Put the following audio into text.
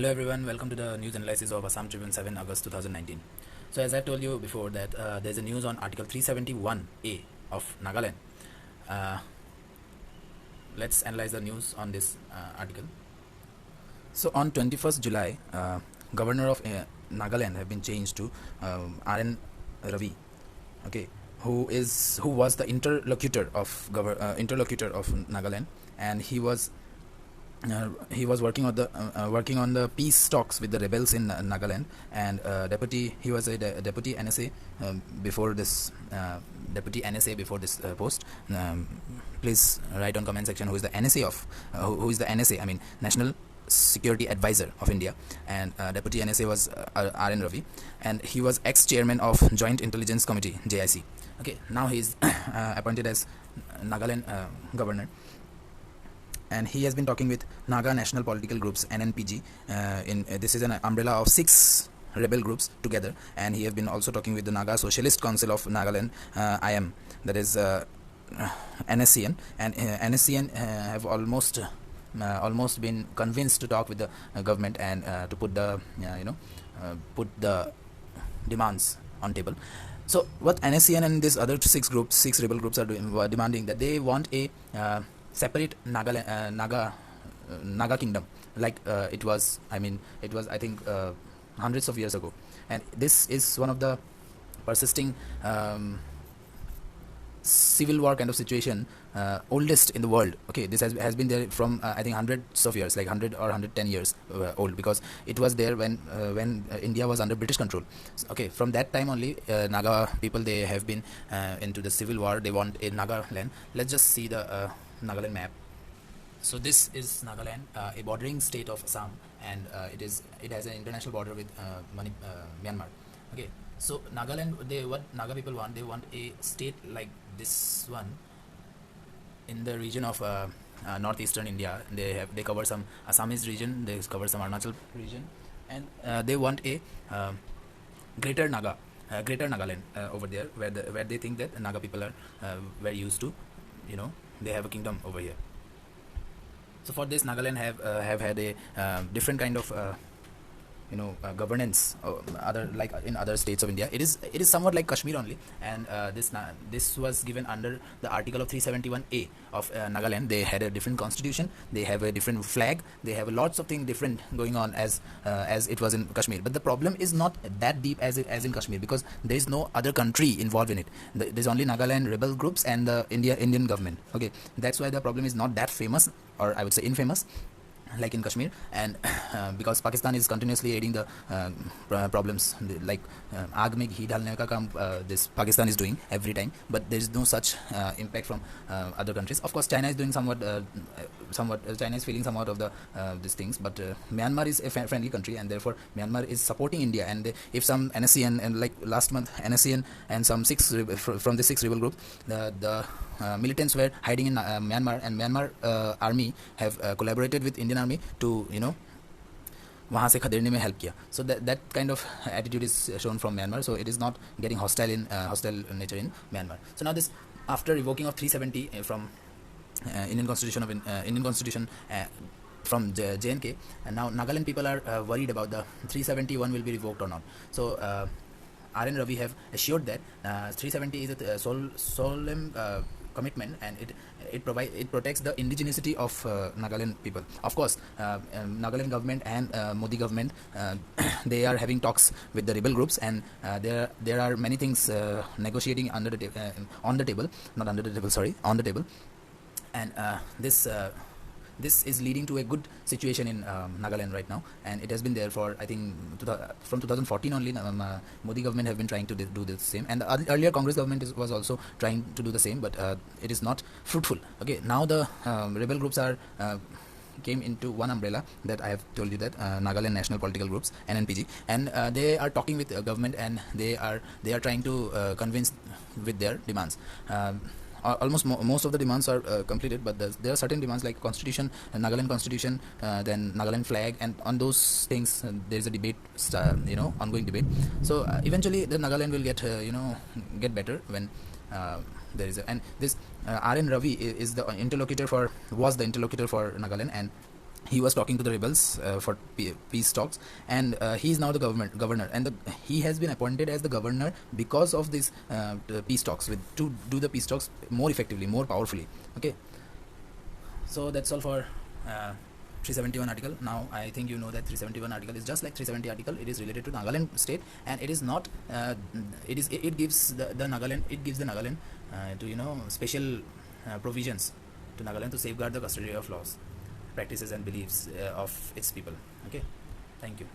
Hello everyone, welcome to the news analysis of Assam Tribune 7 August 2019. So as I told you before that there's a news on Article 371A of Nagaland. Let's analyze the news on this article. So on 21st July, Governor of Nagaland have been changed to R.N. Ravi, okay, who was the interlocutor of Nagaland, and he was working on the peace talks with the rebels in Nagaland, and he was a deputy NSA before this post. Please write on comment section who is the NSA of who is the NSA. I mean National Security Advisor of India, and deputy NSA was R.N. Ravi, and he was ex-chairman of Joint Intelligence Committee JIC. Okay, now he is appointed as Nagaland governor, and he has been talking with Naga National Political Groups (NNPG). This is an umbrella of 6 rebel groups together, and he has been also talking with the Naga Socialist Council of Nagaland (IM), that is NSCN, and NSCN have almost been convinced to talk with the government and to put the demands on table. So what NSCN and these other 6 rebel groups are demanding, that they want a separate Naga kingdom, like it was I think hundreds of years ago, and this is one of the persisting civil war kind of situation, oldest in the world. Okay, this has been there from I think hundreds of years, like 100 or 110 years old, because it was there when India was under British control. Okay, from that time only Naga people, they have been into the civil war. They want a Nagaland. Let's just see the Nagaland map. So this is Nagaland, a bordering state of Assam, and it has an international border with Myanmar. Okay, so Nagaland, what Naga people want, they want a state like this one in the region of northeastern India. They cover some Assamese region, they cover some Arunachal region, and they want a greater Nagaland over there, where they think that Naga people are very used to, they have a kingdom over here. So for this, Nagaland have had a different kind of governance, like in other states of India. It is somewhat like Kashmir only, and this was given under the article of 371A of Nagaland. They had a different constitution, they have a different flag, they have lots of things different going on as it was in Kashmir. But the problem is not that deep as in Kashmir, because there is no other country involved in it. There's only Nagaland rebel groups and the Indian government. Okay, that's why the problem is not that famous, or I would say infamous, like in Kashmir. And because Pakistan is continuously aiding the problems, like aag mein ghee dalne ka kaam this Pakistan is doing every time, but there is no such impact from other countries. Of course, China is doing somewhat China is feeling somewhat of the these things, but Myanmar is a friendly country, and therefore Myanmar is supporting India. And if some NSCN, and like last month NSCN and some 6 from the 6 rebel groups, the militants were hiding in Myanmar, and Myanmar army have collaborated with Indian army to वहाँ से खदेड़ने में help किया. So that kind of attitude is shown from Myanmar. So it is not getting hostile nature in Myanmar. So now this, after revoking of 370 from Indian Constitution from JNK, and now Nagaland people are worried about the 371 will be revoked or not. So R.N. Ravi have assured that 370 is a solemn commitment, and it protects the indigeneity of Nagaland people. Of course, Nagaland government and Modi government, they are having talks with the rebel groups, and there are many things negotiating on the table, and this is leading to a good situation in Nagaland right now, and it has been there for I think from 2014 only. Modi government have been trying to do the same, and the earlier Congress government was also trying to do the same, but it is not fruitful. Okay, now the rebel groups are came into one umbrella, that I have told you, that Nagaland National Political Groups (NNPG), and they are talking with the government, and they are trying to convince with their demands. Almost most of the demands are completed, but there are certain demands like constitution, Nagaland constitution, then Nagaland flag, and on those things there is a debate, ongoing debate. So eventually the Nagaland will get get better when there is and this R.N. Ravi was the interlocutor for Nagaland, and he was talking to the rebels for peace talks, and he is now the governor, and he has been appointed as the governor because of this the peace talks, with to do the peace talks more effectively, more powerfully. Okay, so that's all for 371 article. Now I think you know that 371 article is just like 370 article. It is related to Nagaland state, and it is not it gives the Nagaland, it gives the Nagaland to, you know, special provisions to Nagaland to safeguard the custody of laws, practices and beliefs of its people. Okay, thank you.